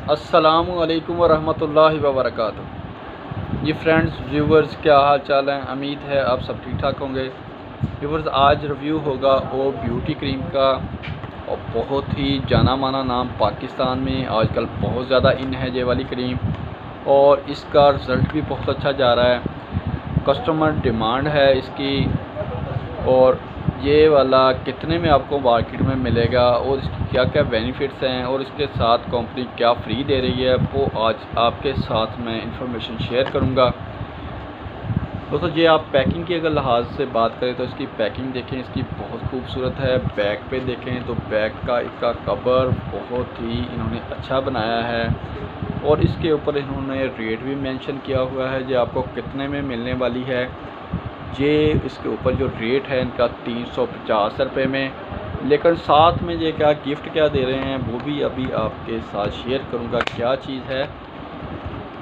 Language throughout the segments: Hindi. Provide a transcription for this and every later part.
अस्सलामु अलैकुम वरहमतुल्लाहि वबरकातुहू। जी फ्रेंड्स व्यूवर्स, क्या हाल चाल हैं? उम्मीद है आप सब ठीक ठाक होंगे। व्यूवर्स, आज रिव्यू होगा ओ ब्यूटी क्रीम का, और बहुत ही जाना माना नाम पाकिस्तान में आजकल बहुत ज़्यादा इन है ये वाली क्रीम, और इसका रिज़ल्ट भी बहुत अच्छा जा रहा है। कस्टमर डिमांड है इसकी, और ये वाला कितने में आपको मार्केट में मिलेगा और इसकी क्या क्या बेनिफिट्स हैं और इसके साथ कंपनी क्या फ्री दे रही है, वो आज आपके साथ मैं इंफॉर्मेशन शेयर करूंगा। दोस्तों, ये आप पैकिंग की अगर लिहाज से बात करें तो इसकी पैकिंग देखें, इसकी बहुत खूबसूरत है। बैक पे देखें तो बैक का इसका कवर बहुत ही इन्होंने अच्छा बनाया है, और इसके ऊपर इन्होंने रेट भी मेंशन किया हुआ है जो आपको कितने में मिलने वाली है। ये इसके ऊपर जो रेट है इनका 350 रुपये में, लेकिन साथ में ये क्या गिफ्ट क्या दे रहे हैं वो भी अभी आपके साथ शेयर करूंगा क्या चीज़ है।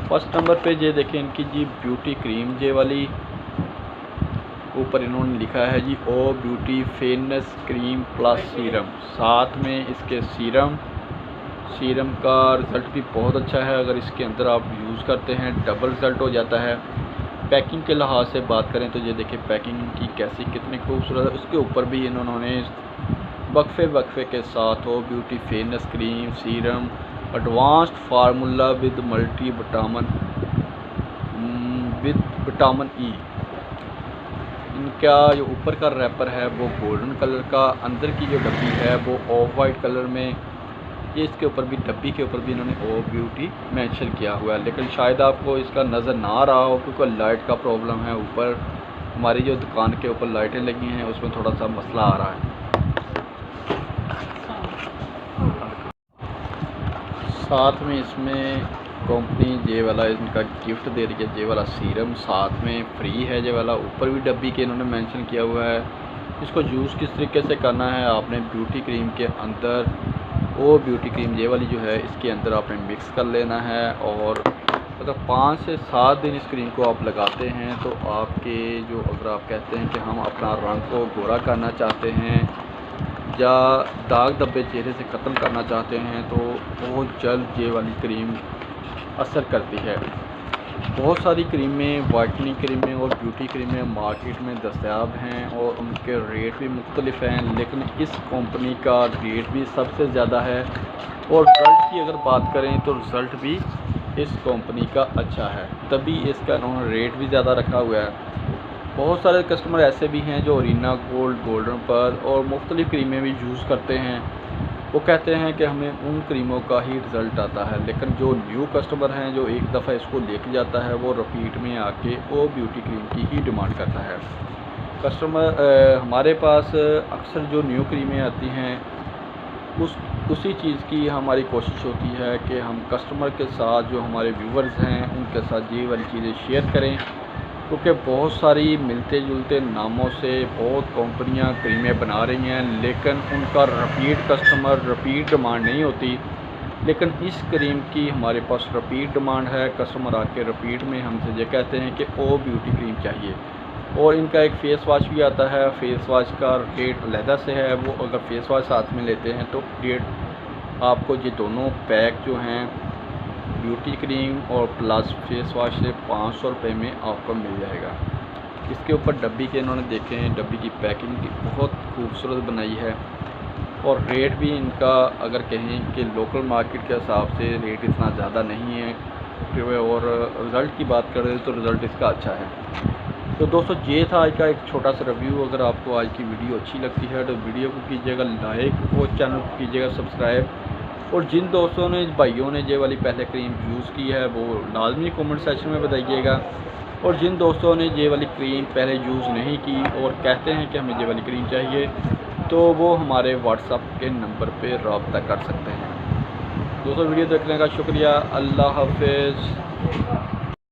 फर्स्ट नंबर पे ये देखें इनकी जी ब्यूटी क्रीम, ये वाली ऊपर इन्होंने लिखा है जी ओ beauty fairness cream plus serum. साथ में इसके सीरम का रिज़ल्ट भी बहुत अच्छा है। अगर इसके अंदर आप यूज़ करते हैं डबल रिज़ल्ट हो जाता है। पैकिंग के लिहाज से बात करें तो ये देखिए पैकिंग की कैसी कितनी खूबसूरत है। उसके ऊपर भी इन्होंने वक्फे के साथ हो beauty fairness cream serum advanced formula with multi vitamin E. इनका जो ऊपर का रैपर है वो गोल्डन कलर का, अंदर की जो डब्बी है वो ऑफ वाइट कलर में। ये इसके ऊपर भी डब्बी के ऊपर भी इन्होंने ओ ब्यूटी मेंशन किया हुआ है, लेकिन शायद आपको इसका नज़र ना आ रहा हो क्योंकि लाइट का प्रॉब्लम है। ऊपर हमारी जो दुकान के ऊपर लाइटें लगी हैं उसमें थोड़ा सा मसला आ रहा है। साथ में इसमें कंपनी ये वाला इनका गिफ्ट दे रही है, ये वाला सीरम साथ में फ्री है। ये वाला ऊपर भी डब्बी के इन्होंने मेंशन किया हुआ है। इसको यूज़ किस तरीके से करना है, आपने ब्यूटी क्रीम के अंदर वो ब्यूटी क्रीम ये वाली जो है इसके अंदर आपने मिक्स कर लेना है, और अगर 5 से 7 दिन इस क्रीम को आप लगाते हैं तो आपके जो अगर आप कहते हैं कि हम अपना रंग को गोरा करना चाहते हैं या दाग धब्बे चेहरे से ख़त्म करना चाहते हैं तो बहुत जल्द ये वाली क्रीम असर करती है। बहुत सारी क्रीमें वाइटनिंग क्रीमें और ब्यूटी क्रीमें मार्केट में दस्तयाब हैं और उनके रेट भी मुख्तलिफ हैं, लेकिन इस कंपनी का रेट भी सबसे ज़्यादा है, और रिज़ल्ट की अगर बात करें तो रिज़ल्ट भी इस कंपनी का अच्छा है, तभी इसका इन्होंने रेट भी ज़्यादा रखा हुआ है। बहुत सारे कस्टमर ऐसे भी हैं जो अरीना गोल्ड, गोल्डन पर और मुख्तलिफ़ क्रीमें भी यूज़ करते हैं। वो कहते हैं कि हमें उन क्रीमों का ही रिज़ल्ट आता है, लेकिन जो न्यू कस्टमर हैं जो एक दफ़ा इसको लेके जाता है वो रिपीट में आके वो ब्यूटी क्रीम की ही डिमांड करता है। कस्टमर हमारे पास अक्सर जो न्यू क्रीमें आती हैं उसी चीज़ की हमारी कोशिश होती है कि हम कस्टमर के साथ जो हमारे व्यूवर्स हैं उनके साथ ये वाली चीज़ें शेयर करें, क्योंकि बहुत सारी मिलते जुलते नामों से बहुत कंपनियां क्रीमें बना रही हैं, लेकिन उनका रिपीट कस्टमर रिपीट डिमांड नहीं होती। लेकिन इस क्रीम की हमारे पास रिपीट डिमांड है। कस्टमर आके रिपीट में हमसे ये कहते हैं कि ओ ब्यूटी क्रीम चाहिए। और इनका एक फ़ेस वॉश भी आता है, फ़ेस वॉश का रेट अलहदा से है। वो अगर फ़ेस वॉश साथ में लेते हैं तो रेट आपको ये दोनों पैक जो हैं ब्यूटी क्रीम और प्लस फेस वॉश से 500 रुपये में आपको मिल जाएगा। इसके ऊपर डब्बी के इन्होंने देखे हैं, डब्बी की पैकिंग की बहुत खूबसूरत बनाई है, और रेट भी इनका अगर कहें कि लोकल मार्केट के हिसाब से रेट इतना ज़्यादा नहीं है। और रिज़ल्ट की बात करें तो रिज़ल्ट इसका अच्छा है। तो दोस्तों, ये था आज का एक छोटा सा रिव्यू। अगर आपको आज की वीडियो अच्छी लगती है तो वीडियो को कीजिएगा लाइक और चैनल को कीजिएगा सब्सक्राइब, और जिन दोस्तों ने भाइयों ने ये वाली पहले क्रीम यूज़ की है वो लाजमी कमेंट सेक्शन में बताइएगा, और जिन दोस्तों ने ये वाली क्रीम पहले यूज़ नहीं की और कहते हैं कि हमें ये वाली क्रीम चाहिए तो वो हमारे व्हाट्सएप के नंबर पे रब्ता कर सकते हैं। दोस्तों, वीडियो देखने का शुक्रिया। अल्लाह हाफ़िज़।